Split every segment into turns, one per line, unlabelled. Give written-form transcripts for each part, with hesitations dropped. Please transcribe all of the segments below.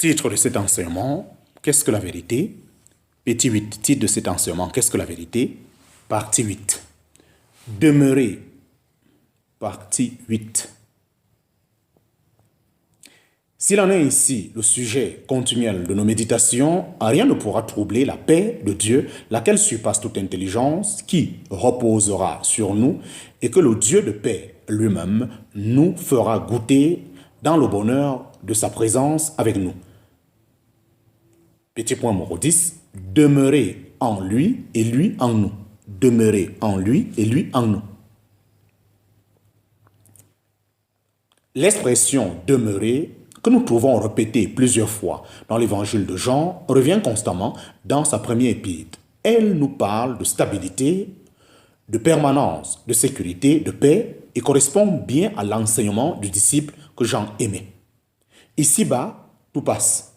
Titre de cet enseignement, qu'est-ce que la vérité? Petit 8, titre de cet enseignement, qu'est-ce que la vérité? Partie 8. Demeurer, partie 8. S'il en est ici le sujet continuel de nos méditations, rien ne pourra troubler la paix de Dieu, laquelle surpasse toute intelligence, qui reposera sur nous, et que le Dieu de paix lui-même nous fera goûter dans le bonheur de sa présence avec nous. Petit point numéro 10, demeurer en lui et lui en nous. Demeurer en lui et lui en nous. L'expression demeurer, que nous trouvons répétée plusieurs fois dans l'évangile de Jean, revient constamment dans sa première épître. Elle nous parle de stabilité, de permanence, de sécurité, de paix et correspond bien à l'enseignement du disciple que Jean aimait. Ici-bas, tout passe.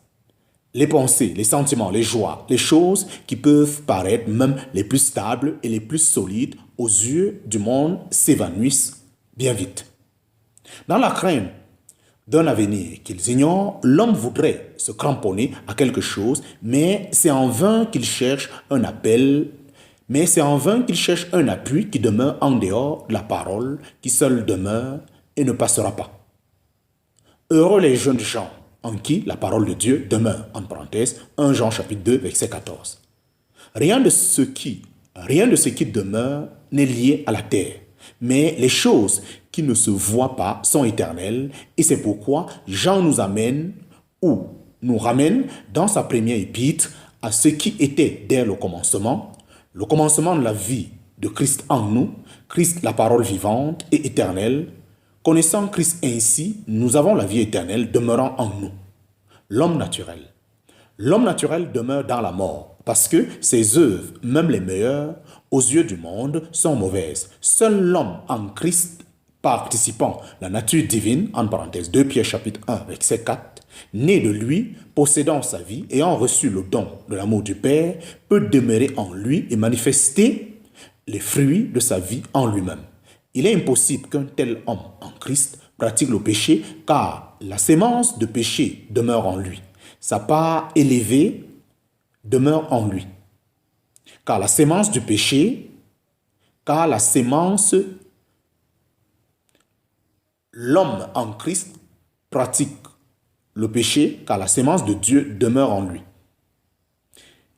Les pensées, les sentiments, les joies, les choses qui peuvent paraître même les plus stables et les plus solides aux yeux du monde s'évanouissent bien vite. Dans la crainte d'un avenir qu'ils ignorent, l'homme voudrait se cramponner à quelque chose, mais c'est en vain qu'il cherche un appel, mais c'est en vain qu'il cherche un appui qui demeure en dehors de la parole, qui seule demeure et ne passera pas. Heureux les jeunes gens en qui la parole de Dieu demeure, en parenthèse, 1 Jean chapitre 2, verset 14. Rien de ce qui demeure n'est lié à la terre, mais les choses qui ne se voient pas sont éternelles, et c'est pourquoi Jean nous amène, ou nous ramène dans sa première épître, à ce qui était dès le commencement de la vie de Christ en nous, Christ la parole vivante et éternelle. Connaissant Christ ainsi, nous avons la vie éternelle demeurant en nous. L'homme naturel. L'homme naturel demeure dans la mort, parce que ses œuvres, même les meilleures, aux yeux du monde, sont mauvaises. Seul l'homme en Christ, participant la nature divine, en parenthèse 2 Pierre chapitre 1, verset 4, né de lui, possédant sa vie, ayant reçu le don de l'amour du Père, peut demeurer en lui et manifester les fruits de sa vie en lui-même. Il est impossible qu'un tel homme en Christ pratique le péché, car la sémence de péché demeure en lui. Sa part élevée demeure en lui. Car la sémence du péché, l'homme en Christ pratique le péché, car la sémence de Dieu demeure en lui.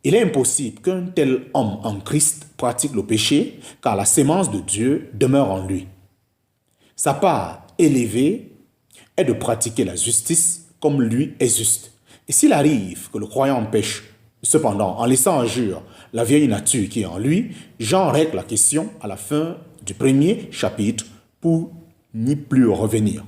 Il est impossible qu'un tel homme en Christ pratique le péché, car la sémence de Dieu demeure en lui. Sa part élevée est de pratiquer la justice comme lui est juste. Et s'il arrive que le croyant pêche, cependant, en laissant en jure la vieille nature qui est en lui, Jean règle la question à la fin du premier chapitre pour n'y plus revenir.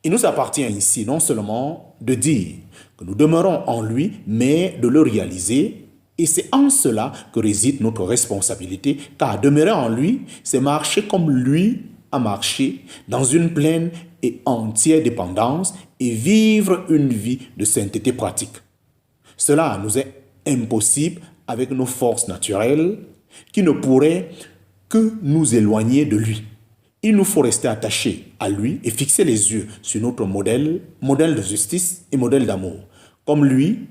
Il nous appartient ici non seulement de dire que nous demeurons en lui, mais de le réaliser. Et c'est en cela que réside notre responsabilité, car demeurer en lui, c'est marcher comme lui a marché, dans une pleine et entière dépendance, et vivre une vie de sainteté pratique. Cela nous est impossible avec nos forces naturelles, qui ne pourraient que nous éloigner de lui. Il nous faut rester attachés à lui et fixer les yeux sur notre modèle de justice et modèle d'amour. Comme lui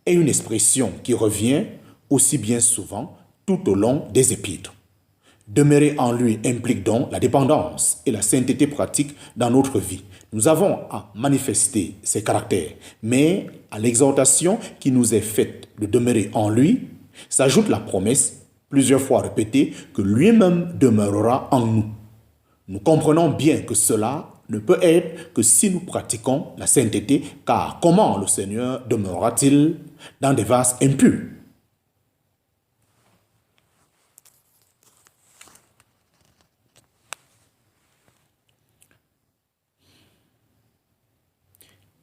est une expression qui revient aussi bien souvent tout au long des épîtres. Demeurer en lui implique donc la dépendance et la sainteté pratique dans notre vie. Nous avons à manifester ces caractères, mais à l'exhortation qui nous est faite de demeurer en lui, s'ajoute la promesse plusieurs fois répétée que lui-même demeurera en nous. Nous comprenons bien que cela ne peut être que si nous pratiquons la sainteté, car comment le Seigneur demeurera-t-il dans des vases impurs?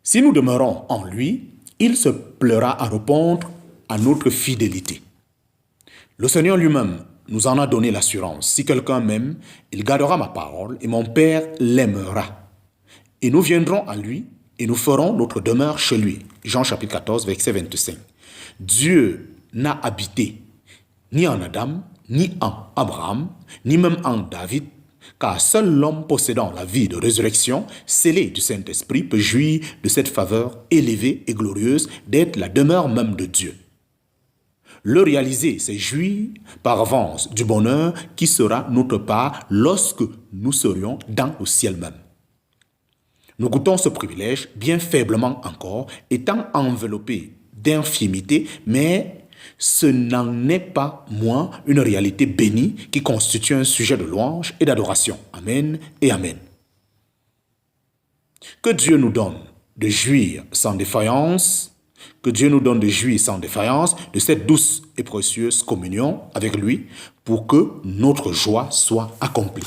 Si nous demeurons en lui, il se plaira à répondre à notre fidélité. Le Seigneur lui-même nous en a donné l'assurance. Si quelqu'un m'aime, il gardera ma parole et mon Père l'aimera. Et nous viendrons à lui et nous ferons notre demeure chez lui. Jean chapitre 14, verset 25. Dieu n'a habité ni en Adam, ni en Abraham, ni même en David, car seul l'homme possédant la vie de résurrection, scellé du Saint-Esprit, peut jouir de cette faveur élevée et glorieuse d'être la demeure même de Dieu. Le réaliser, c'est jouir par avance du bonheur qui sera notre part lorsque nous serions dans le ciel même. Nous goûtons ce privilège, bien faiblement encore, étant enveloppés d'infimité, mais ce n'en est pas moins une réalité bénie qui constitue un sujet de louange et d'adoration. Amen et Amen. Que Dieu nous donne de jouir sans défaillance, que Dieu nous donne de jouir sans défaillance de cette douce et précieuse communion avec lui pour que notre joie soit accomplie.